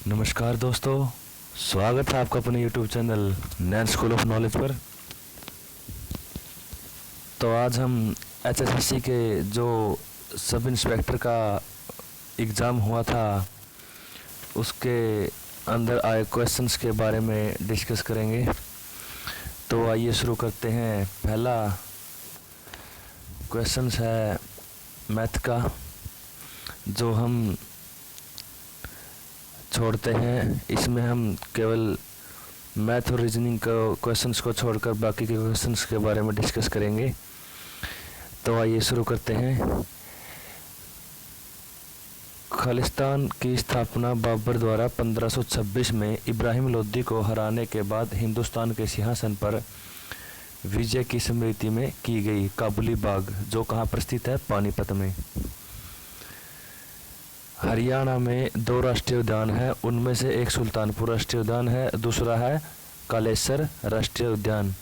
नमस्कार दोस्तों, स्वागत है आपका अपने YouTube चैनल नैन स्कूल ऑफ नॉलेज पर। तो आज हम HSSC के जो सब इंस्पेक्टर का एग्ज़ाम हुआ था उसके अंदर आए क्वेश्चंस के बारे में डिस्कस करेंगे। तो आइए शुरू करते हैं। पहला क्वेश्चंस है मैथ का, जो हम छोड़ते हैं। इसमें हम केवल मैथ और रीजनिंग का क्वेश्चंस को छोड़कर बाकी के क्वेश्चंस के बारे में डिस्कस करेंगे। तो आइए शुरू करते हैं। खालिस्तान की स्थापना बाबर द्वारा 1526 में इब्राहिम लोदी को हराने के बाद हिंदुस्तान के सिंहासन पर विजय की स्मृति में की गई। काबुली बाग, जो कहाँ पर स्थित है? पानीपत में। हरियाणा में 2 राष्ट्रीय उद्यान हैं, उनमें से एक सुल्तानपुर राष्ट्रीय उद्यान है, दूसरा है कालेसर राष्ट्रीय उद्यान।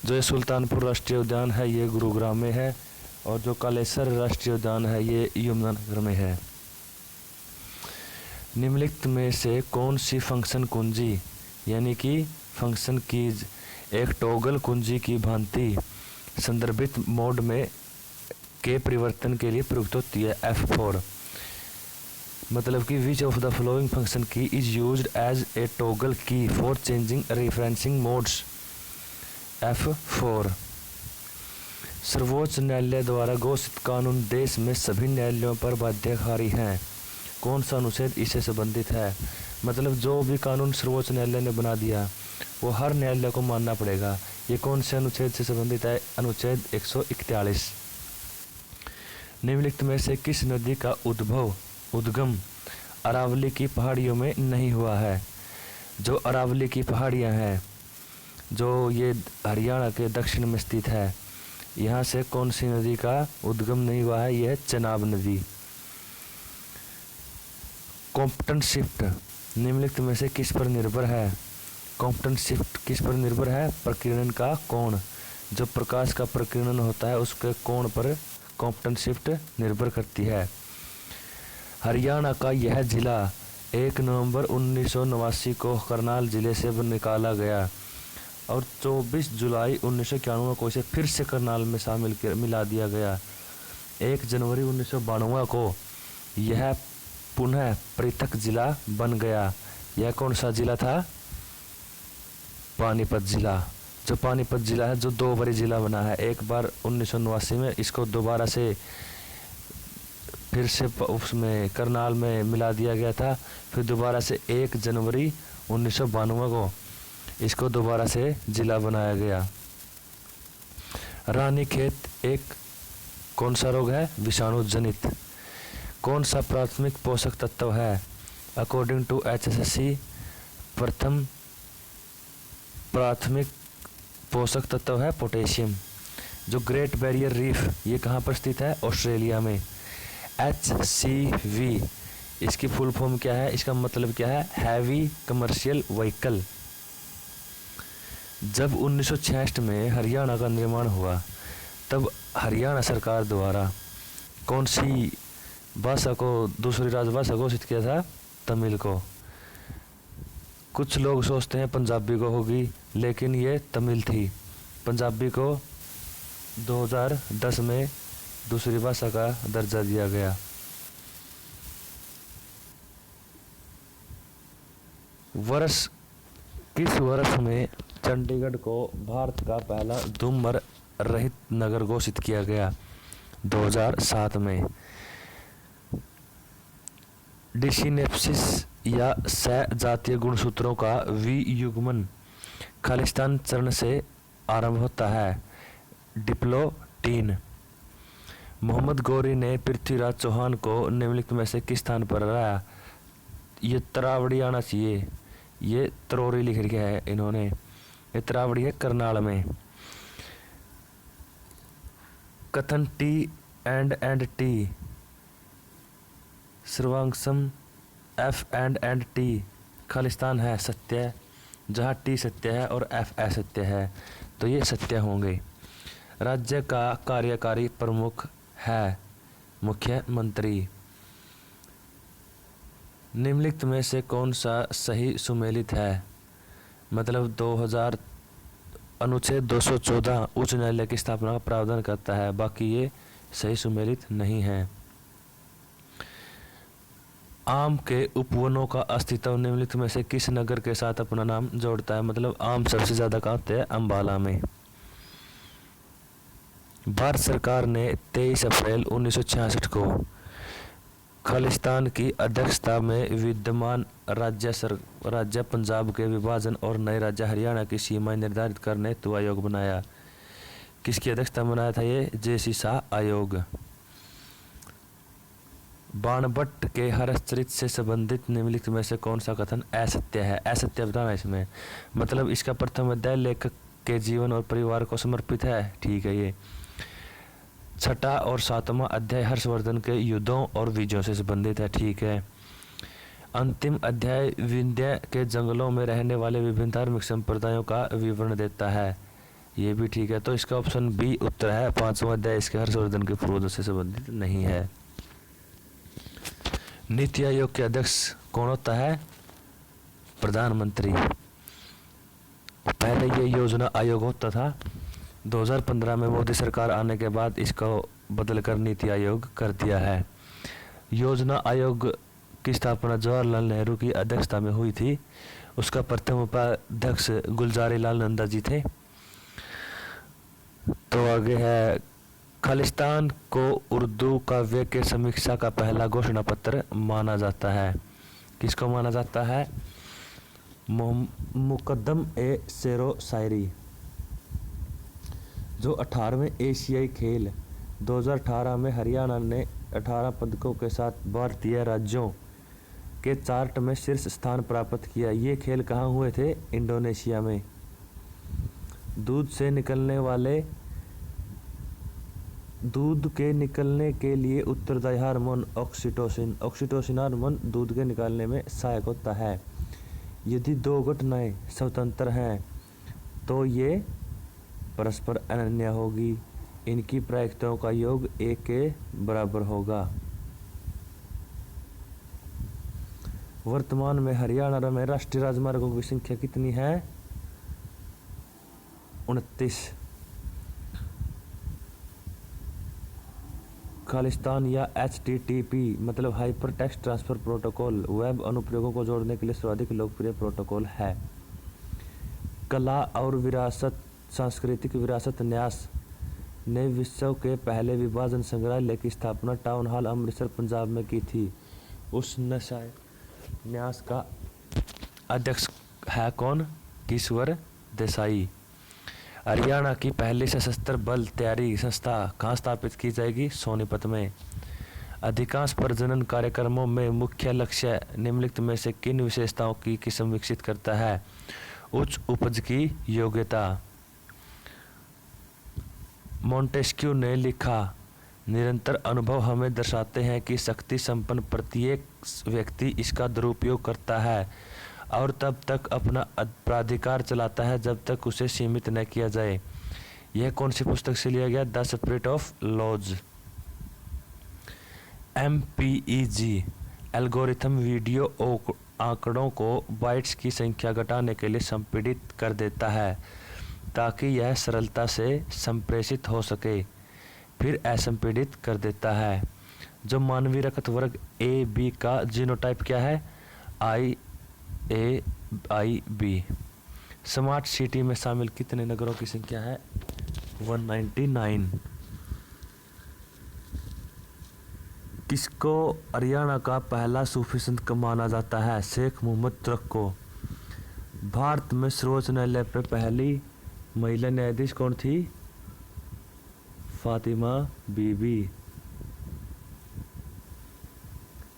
जो ये सुल्तानपुर राष्ट्रीय उद्यान है ये गुरुग्राम में है, और जो कालेसर राष्ट्रीय उद्यान है ये यमुनानगर में है। निम्नलिखित में से कौन सी फंक्शन कुंजी यानी कि फंक्शन कीज एक टॉगल कुंजी की भांति संदर्भित मोड में के परिवर्तन के लिए प्रयुक्त होती है? F4। मतलब कि which of the following function key is used as a toggle key for changing referencing modes? F4। सर्वोच्च न्यायालय द्वारा घोषित कानून देश में सभी न्यायालयों पर बाध्यकारी हैं। कौन सा अनुच्छेद इससे संबंधित है? मतलब जो भी कानून सर्वोच्च न्यायालय ने बना दिया वो हर न्यायालय को मानना पड़ेगा। ये कौन से अनुच्छेद से संबंधित है? अनुच्छेद 141। निम्नलिखित में से किस नदी का उद्गम अरावली की पहाड़ियों में नहीं हुआ है? जो अरावली की पहाड़ियाँ हैं, जो ये हरियाणा के दक्षिण में स्थित है, यहाँ से कौन सी नदी का उद्गम नहीं हुआ है? यह चेनाब नदी। कॉम्पटन शिफ्ट निम्नलिखित में से किस पर निर्भर है? कॉम्पटन शिफ्ट किस पर निर्भर है? प्रकीर्णन का कोण। जो प्रकाश का प्रकीर्णन होता है उसके कोण पर कॉम्पटन शिफ्ट निर्भर करती है। हरियाणा का यह जिला 1 नवंबर 1989 को करनाल जिले से निकाला गया और 24 जुलाई 1991 को इसे फिर से करनाल में मिला दिया गया। 1 जनवरी 1992 को यह पुनः पृथक जिला बन गया। यह कौन सा जिला था? पानीपत जिला। जो पानीपत जिला है जो 2 बार जिला बना है, एक बार 1989 में, इसको दोबारा से फिर से उसमें करनाल में मिला दिया गया था, फिर दोबारा से 1 जनवरी 1992 को इसको दोबारा से जिला बनाया गया। रानीखेत एक कौन सा रोग है? विषाणु जनित। कौन सा प्राथमिक पोषक तत्व है? अकॉर्डिंग टू HSSC प्रथम प्राथमिक पोषक तत्व है पोटेशियम। जो ग्रेट बैरियर रीफ ये कहाँ पर स्थित है? ऑस्ट्रेलिया में। HCV इसकी फुल फॉर्म क्या है? इसका मतलब क्या है? Heavy commercial vehicle. जब 1966 में हरियाणा का निर्माण हुआ तब हरियाणा सरकार द्वारा कौन सी भाषा को दूसरी राजभाषा घोषित किया था? तमिल को। कुछ लोग सोचते हैं पंजाबी को होगी, लेकिन ये तमिल थी। पंजाबी को 2010 में दूसरी भाषा का दर्जा दिया गया। किस वर्ष में चंडीगढ़ को भारत का पहला धूमर रहित नगर घोषित किया गया? 2007 में। डिसिनेप्सिस या सजातीय गुणसूत्रों का वियुग्मन खालिस्तान चरण से आरंभ होता है। डिप्लोटीन। मोहम्मद गौरी ने पृथ्वीराज चौहान को निम्नलिखित में से किस स्थान पर हराया? ये तरावड़ी आना चाहिए, ये तरोरी लिख रखा है इन्होंने। ये तरावड़ी है करनाल में। कथन T T सर्वांगसम F&T खालिस्तान है सत्य, जहाँ T सत्य है और F असत्य है, तो ये सत्य होंगे। राज्य का कार्यकारी प्रमुख है मुख्यमंत्री। निम्नलिखित में से कौन सा सही सुमेलित है? मतलब 2000 अनुच्छेद 214 उच्च न्यायालय की स्थापना का प्रावधान करता है, बाकी ये सही सुमेलित नहीं है। आम के उपवनों का अस्तित्व निम्नलिखित में से किस नगर के साथ अपना नाम जोड़ता है? मतलब आम सबसे ज्यादा कहाँ होते हैं? अम्बाला में। भारत सरकार ने 23 अप्रैल 1966 को खालिस्तान की अध्यक्षता में विद्यमान राज्य पंजाब के विभाजन और नए राज्य हरियाणा की सीमाएं निर्धारित करने हेतु आयोग बनाया। किसकी अध्यक्षता में बनाया था ये? जे.सी. शाह आयोग। बाणभट्ट के हरश्चरित से संबंधित निम्नलिखित में से कौन सा कथन असत्य है? असत्य बताना इसमें। मतलब इसका प्रथम अध्याय लेखक के जीवन और परिवार को समर्पित है, ठीक है। ये छठा और सातवां अध्याय हर्षवर्धन के युद्धों और विजयों से संबंधित है, ठीक है। अंतिम अध्याय विंध्य के जंगलों में रहने वाले विभिन्न धार्मिक संप्रदायों का विवरण देता है, ये भी ठीक है। तो इसका ऑप्शन बी उत्तर है। पांचवां अध्याय इसके हर्षवर्धन के पूर्वजों से संबंधित नहीं है। नीति आयोग के अध्यक्ष कौन होता है? प्रधानमंत्री। पहले ये योजना आयोग होता था, 2015 में मोदी सरकार आने के बाद इसको बदलकर नीति आयोग कर दिया है। योजना आयोग की स्थापना जवाहरलाल नेहरू की अध्यक्षता में हुई थी। उसका प्रथम उपाध्यक्ष गुलजारी लाल नंदा जी थे। तो आगे है, खालिस्तान को उर्दू काव्य के समीक्षा का पहला घोषणा पत्र माना जाता है। किसको माना जाता है? मुकद्दम ए शेरो शायरी, जो 18वें एशियाई खेल 2018 में हरियाणा ने 18 पदकों के साथ भारतीय राज्यों के चार्ट में शीर्ष स्थान प्राप्त किया। ये खेल कहाँ हुए थे? इंडोनेशिया में। दूध के निकलने के लिए उत्तरदायी हार्मोन ऑक्सीटोसिन हार्मोन दूध के निकालने में सहायक होता है। यदि दो घटनाएं स्वतंत्र हैं तो ये परस्पर अनन्य होगी। इनकी प्रायिकताओं का योग 1 के बराबर होगा। वर्तमान में हरियाणा में राष्ट्रीय राजमार्गों की संख्या कितनी है? 29। खालिस्तान या HTTP मतलब hyper text transfer protocol web अनुप्रयोगों को जोड़ने के लिए सर्वाधिक लोकप्रिय प्रोटोकॉल है। कला और विरासत सांस्कृतिक विरासत न्यास ने विश्व के पहले विभाजन संग्रहालय की स्थापना टाउन हॉल अमृतसर पंजाब में की थी। उस न्यास का अध्यक्ष है कौन? किशोर देसाई। हरियाणा की पहली सशस्त्र बल तैयारी संस्था कहाँ स्थापित की जाएगी? सोनीपत में। अधिकांश प्रजनन कार्यक्रमों में मुख्य लक्ष्य निम्नलिखित में से किन विशेषताओं की किस्म विकसित करता है? उच्च उपज की योग्यता। मोंटेस्क्यू ने लिखा, निरंतर अनुभव हमें दर्शाते हैं कि शक्ति संपन्न प्रत्येक व्यक्ति इसका दुरुपयोग करता है और तब तक अपना प्राधिकार चलाता है जब तक उसे सीमित न किया जाए। यह कौन सी पुस्तक से लिया गया? The spirit of laws. MPEG algorithm video आंकड़ों को बाइट्स की संख्या घटाने के लिए संपीड़ित कर देता है ताकि यह सरलता से संप्रेषित हो सके, फिर असंपीड़ित कर देता है। जो मानवीय रक्त वर्ग AB का जीनोटाइप क्या है? IAIB। स्मार्ट सिटी में शामिल कितने नगरों की संख्या है? 199। किसको हरियाणा का पहला सूफी संत माना जाता है? शेख मोहम्मद तुगलक को। भारत में सर्वोच्च न्यायालय पर पहली महिला न्यायाधीश कौन थी? फातिमा बीबी।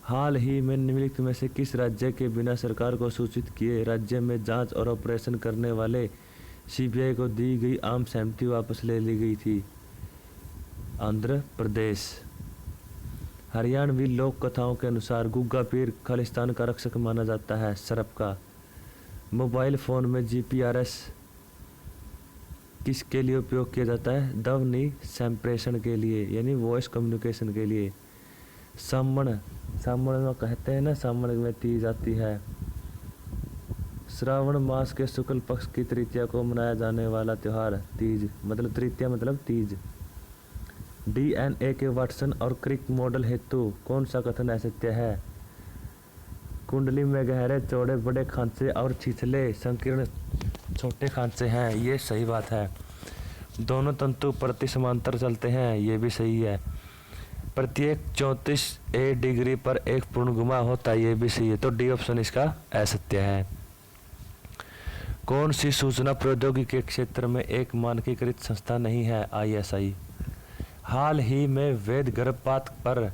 हाल ही में निम्नलिखित में से किस राज्य के बिना सरकार को सूचित किए राज्य में जांच और ऑपरेशन करने वाले CBI को दी गई आम सहमति वापस ले ली गई थी? आंध्र प्रदेश। हरियाणवी लोक कथाओं के अनुसार गुग्गा पीर खालिस्तान का रक्षक माना जाता है, सरप का। मोबाइल फोन में GPRS किसके लिए उपयोग किया जाता है? ध्वनि संप्रेषण के लिए, यानी वॉइस कम्युनिकेशन के लिए। सामण, सामण में कहते हैं ना, सामण में तीज आती है। श्रावण मास के शुक्ल पक्ष की तृतीया को मनाया जाने वाला त्योहार तीज, मतलब तृतीया मतलब तीज। डीएनए के वाटसन और क्रिक मॉडल हेतु कौन सा कथन असत्य है? कुंडली में गहरे चौड़े बड़े खांचे और छिछले संकीर्ण छोटे खांचे हैं, ये सही बात है। दोनों तंतु प्रति समांतर चलते हैं, ये भी सही है। प्रत्येक 34 डिग्री पर एक पूर्णगुमा होता है, ये भी सही है। तो डी ऑप्शन इसका असत्य है। कौन सी सूचना प्रौद्योगिकी के क्षेत्र में एक मानकीकृत संस्था नहीं है? ISI। हाल ही में वैध गर्भपात पर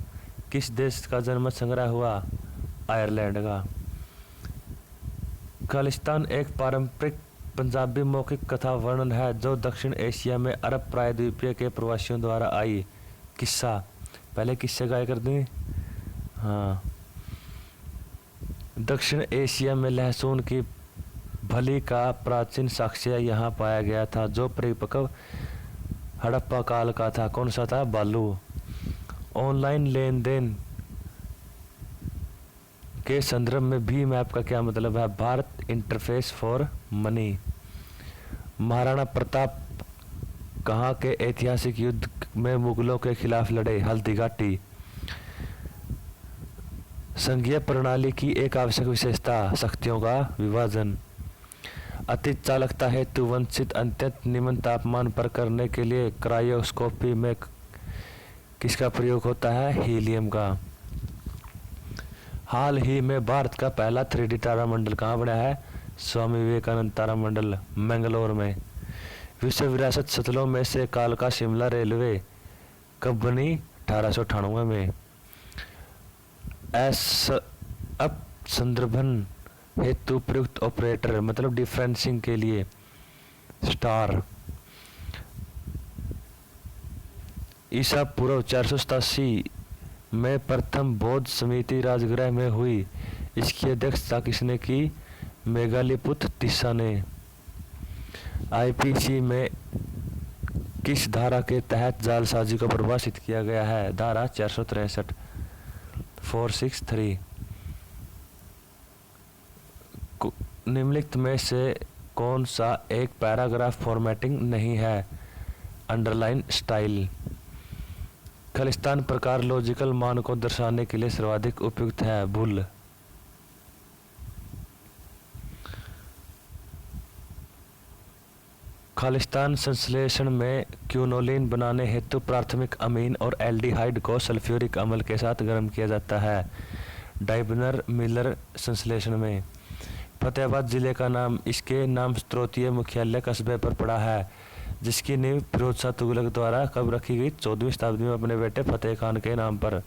किस देश का जनमत संग्रह हुआ? आयरलैंड का। खालिस्तान एक पारंपरिक पंजाबी मौखिक कथा वर्णन है जो दक्षिण एशिया में अरब प्रायद्वीपीय के प्रवासियों द्वारा आई। किस्सा, पहले किस्से गाया करते हैं। हाँ, दक्षिण एशिया में लहसुन की भली का प्राचीन साक्ष्य यहाँ पाया गया था जो परिपक्व हड़प्पा काल का था। कौन सा था? बालू। ऑनलाइन लेन देन के संदर्भ में भीम ऐप का क्या मतलब है? Bharat interface for money. Maharana Pratap कहाँ के ऐतिहासिक युद्ध में मुगलों के खिलाफ लड़े? हल्दीघाटी। संघीय प्रणाली की एक आवश्यक विशेषता, शक्तियों का विभाजन। अतिच चालकता हेतु वंचित अत्यंत निम्न तापमान पर करने के लिए क्रायोस्कोपी में किसका प्रयोग होता है? हीलियम का। हाल ही में भारत का पहला 3D तारामंडल कहाँ बना है? स्वामी विवेकानंद तारामंडल, मैंगलोर में। विश्व विरासत स्थलों में से कालका शिमला रेलवे कब बनी? 1898 में। अप संदर्भन हेतु प्रयुक्त ऑपरेटर, मतलब डिफरेंसिंग के लिए स्टार। ईसा पूर्व 487 में प्रथम बौद्ध समिति राजगृह में हुई। इसकी अध्यक्षता किसने की? मेघालीपुत्र तिस्सा ने। IPC में किस धारा के तहत जालसाजी को परिभाषित किया गया है? धारा 463 463। निम्नलिखित में से कौन सा एक पैराग्राफ फॉर्मेटिंग नहीं है? Underline style. खालिस्तान प्रकार लॉजिकल मान को दर्शाने के लिए सर्वाधिक उपयुक्त है? बुल। खालिस्तान संश्लेषण में क्यूनोलिन बनाने हेतु प्राथमिक अमीन और एल्डिहाइड को सल्फ्यूरिक अम्ल के साथ गर्म किया जाता है। डाइबनर मिलर संश्लेषण में। फतेहाबाद जिले का नाम इसके नाम स्त्रोतीय मुख्यालय कस्बे पर पड़ा है, जिसकी नींव फिरोज शाह तुगलक द्वारा कब रखी गई? 14वीं शताब्दी में अपने बेटे फतेह खान के नाम पर।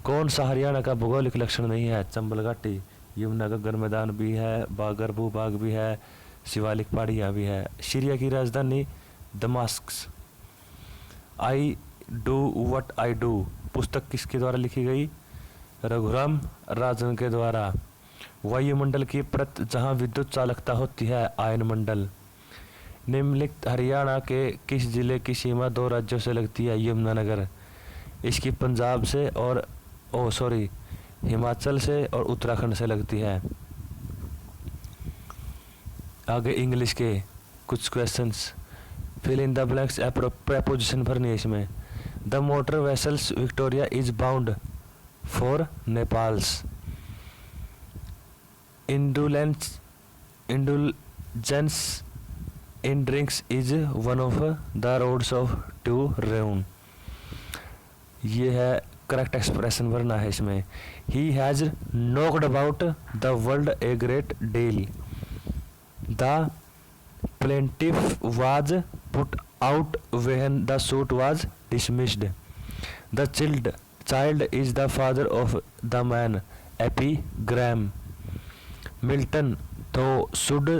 कौन सा हरियाणा का भौगोलिक लक्षण नहीं है? चंबल घाटी। यमुना गगन मैदान भी है, बागर भूभाग भी है, शिवालिक पहाड़ियाँ भी है। सीरिया की राजधानी Damascus. I do what I do पुस्तक किसके द्वारा लिखी गई? रघुराम राजन के द्वारा। वायुमंडल की परत जहाँ विद्युत चालकता होती है? आयन मंडल। निम्नलिखित हरियाणा के किस जिले की सीमा 2 राज्यों से लगती है? यमुनानगर। इसकी पंजाब से और हिमाचल से और उत्तराखंड से लगती है। आगे इंग्लिश के कुछ questions. Fill in the blanks preposition भरनी है इसमें। The motor vessels Victoria is bound for Naples. Indulgence in drinks is one of the roads of to ruin। ये है करेक्ट एक्सप्रेशन भरना है इसमें। He has knocked about the world a great deal। The plaintiff was put out when the suit was dismissed। The child is the father of the man। Epigram। Milton though should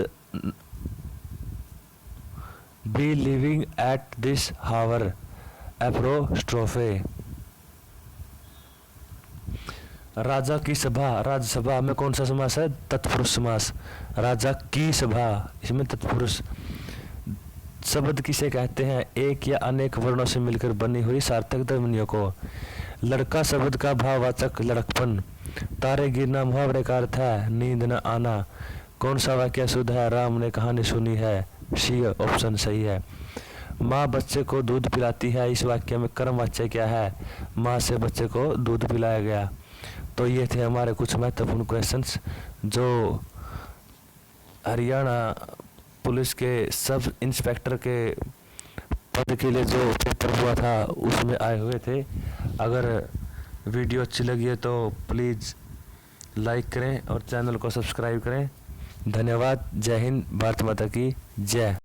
be living at this hour। एप्रोस्ट्रोफे। राजा की सभा, राज्यसभा में कौन सा समास है? तत्पुरुष समास। राजा की सभा, इसमें तत्पुरुष। शब्द किसे कहते हैं? एक या अनेक वर्णों से मिलकर बनी हुई सार्थक ध्वनियों को। लड़का शब्द का भाववाचक लड़कपन। तारे गिरना मुहावरे का अर्थ है नींद न आना। कौन सा वाक्य शुद्ध है? राम ने कहानी सुनी है। सी ऑप्शन सही है। माँ बच्चे को दूध पिलाती है, इस वाक्य में कर्म वाच्य क्या है? माँ से बच्चे को दूध पिलाया गया। तो ये थे हमारे कुछ महत्वपूर्ण क्वेश्चंस जो हरियाणा पुलिस के सब इंस्पेक्टर के पद के लिए जो पेपर हुआ था उसमें आए हुए थे। अगर वीडियो अच्छी लगी है तो प्लीज़ लाइक करें और चैनल को सब्सक्राइब करें। धन्यवाद। जय हिंद। भारत माता की जय।